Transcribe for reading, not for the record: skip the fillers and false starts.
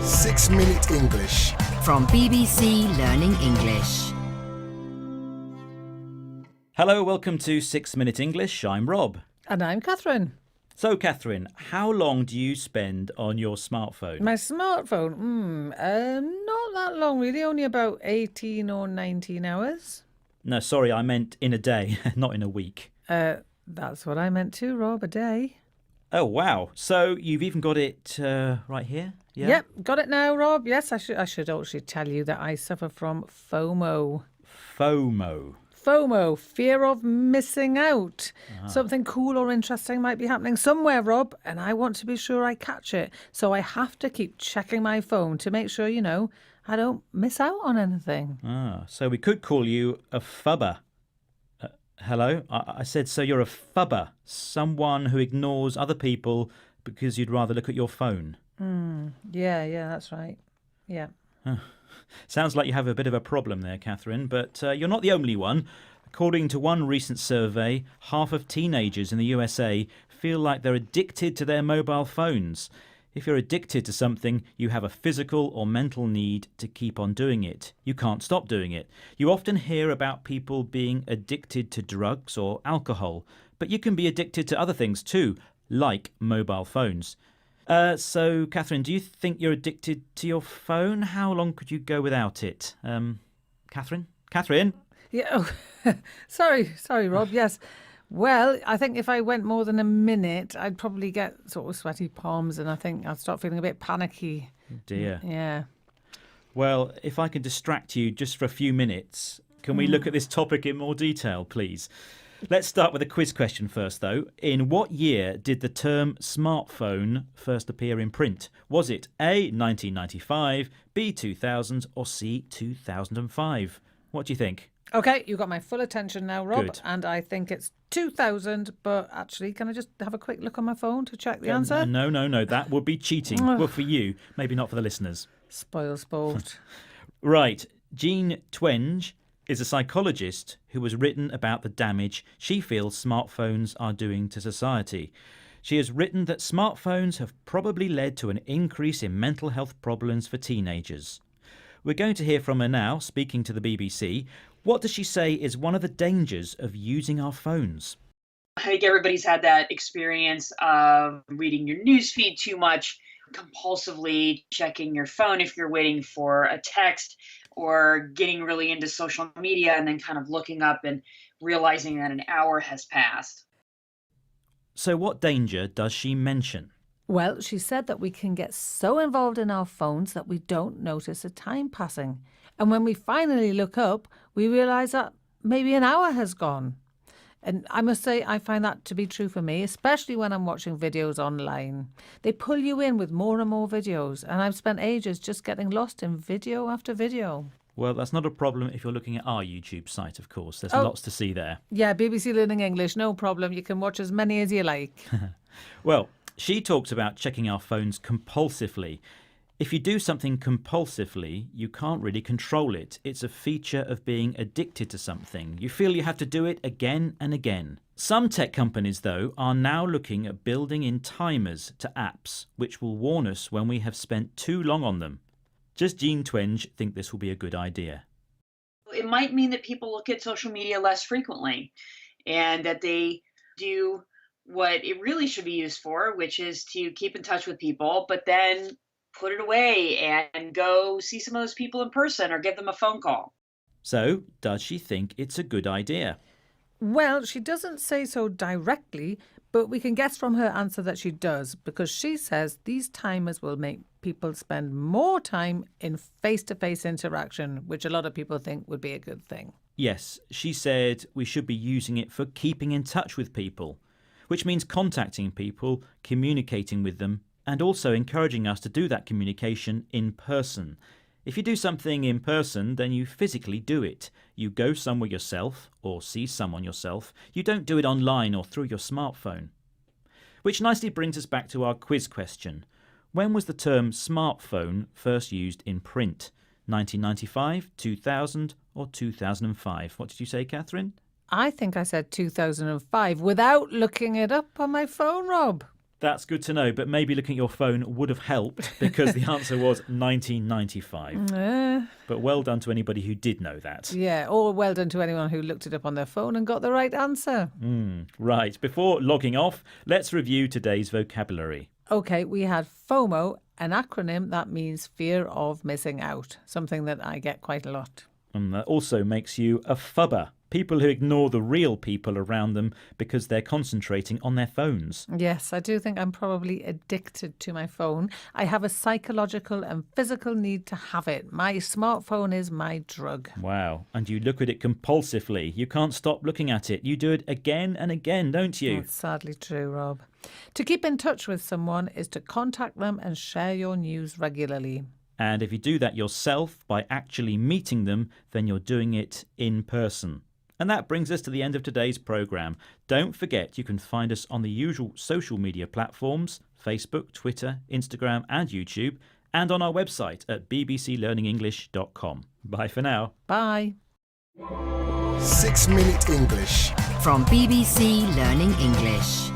6-Minute English. From BBC Learning English. Hello, welcome to 6-Minute English. I'm Rob. And I'm Catherine. So, Catherine, how long do you spend on your smartphone? My smartphone, not that long really, only about 18 or 19 hours. No, sorry, I meant in a day, not in a week. That's what I meant too, Rob, a day. Oh, wow. So you've even got it right here? Yeah? Yep, got it now, Rob. Yes, I should actually tell you that I suffer from FOMO. FOMO. FOMO, fear of missing out. Something cool or interesting might be happening somewhere, Rob, and I want to be sure I catch it. So I have to keep checking my phone to make sure, I don't miss out on anything. So we could call you a fubber. Hello? I said, so you're a fubber, someone who ignores other people because you'd rather look at your phone. Yeah, that's right. Yeah. Sounds like you have a bit of a problem there, Catherine, but you're not the only one. According to one recent survey, half of teenagers in the USA feel like they're addicted to their mobile phones. If you're addicted to something, you have a physical or mental need to keep on doing it. You can't stop doing it. You often hear about people being addicted to drugs or alcohol, but you can be addicted to other things too, like mobile phones. So, Catherine, do you think you're addicted to your phone? How long could you go without it? Catherine? Catherine? Yeah. Oh, sorry, Rob. Yes. Well, I think if I went more than a minute, I'd probably get sort of sweaty palms and I think I'd start feeling a bit panicky. Dear. Yeah. Well, if I can distract you just for a few minutes, can we look at this topic in more detail, please? Let's start with a quiz question first, though. In what year did the term smartphone first appear in print? Was it A, 1995, B, 2000, or C, 2005? What do you think? Okay, you got my full attention now, Rob. Good. And I think it's 2000, but actually, can I just have a quick look on my phone to check the answer? No, that would be cheating. Well, for you, maybe not for the listeners. Spoil sport. Right, Jean Twenge is a psychologist who has written about the damage she feels smartphones are doing to society. She has written that smartphones have probably led to an increase in mental health problems for teenagers. We're going to hear from her now, speaking to the BBC. What does she say is one of the dangers of using our phones? I think everybody's had that experience of reading your newsfeed too much, compulsively checking your phone if you're waiting for a text, or getting really into social media and then kind of looking up and realizing that an hour has passed. So what danger does she mention? Well, she said that we can get so involved in our phones that we don't notice the time passing. And when we finally look up, we realise that maybe an hour has gone. And I must say, I find that to be true for me, especially when I'm watching videos online. They pull you in with more and more videos, and I've spent ages just getting lost in video after video. Well, that's not a problem if you're looking at our YouTube site, of course. There's lots to see there. Yeah, BBC Learning English, no problem. You can watch as many as you like. Well, she talks about checking our phones compulsively. If you do something compulsively, you can't really control it. It's a feature of being addicted to something. You feel you have to do it again and again. Some tech companies, though, are now looking at building in timers to apps, which will warn us when we have spent too long on them. Does Jean Twenge think this will be a good idea? It might mean that people look at social media less frequently and that they do what it really should be used for, which is to keep in touch with people, but then put it away and go see some of those people in person or give them a phone call. So, does she think it's a good idea? Well, she doesn't say so directly, but we can guess from her answer that she does, because she says these timers will make people spend more time in face-to-face interaction, which a lot of people think would be a good thing. Yes, she said we should be using it for keeping in touch with people, which means contacting people, communicating with them, and also encouraging us to do that communication in person. If you do something in person, then you physically do it. You go somewhere yourself or see someone yourself. You don't do it online or through your smartphone. Which nicely brings us back to our quiz question. When was the term smartphone first used in print? 1995, 2000 or 2005? What did you say, Catherine? I think I said 2005 without looking it up on my phone, Rob. That's good to know, but maybe looking at your phone would have helped because the answer was 1995. But well done to anybody who did know that. Yeah, or well done to anyone who looked it up on their phone and got the right answer. Right, before logging off, let's review today's vocabulary. Okay, we had FOMO, an acronym that means fear of missing out, something that I get quite a lot. And that also makes you a fubber. People who ignore the real people around them because they're concentrating on their phones. Yes, I do think I'm probably addicted to my phone. I have a psychological and physical need to have it. My smartphone is my drug. Wow. And you look at it compulsively. You can't stop looking at it. You do it again and again, don't you? That's sadly true, Rob. To keep in touch with someone is to contact them and share your news regularly. And if you do that yourself by actually meeting them, then you're doing it in person. And that brings us to the end of today's programme. Don't forget you can find us on the usual social media platforms, Facebook, Twitter, Instagram and YouTube, and on our website at bbclearningenglish.com. Bye for now. Bye. 6 Minute English. From BBC Learning English.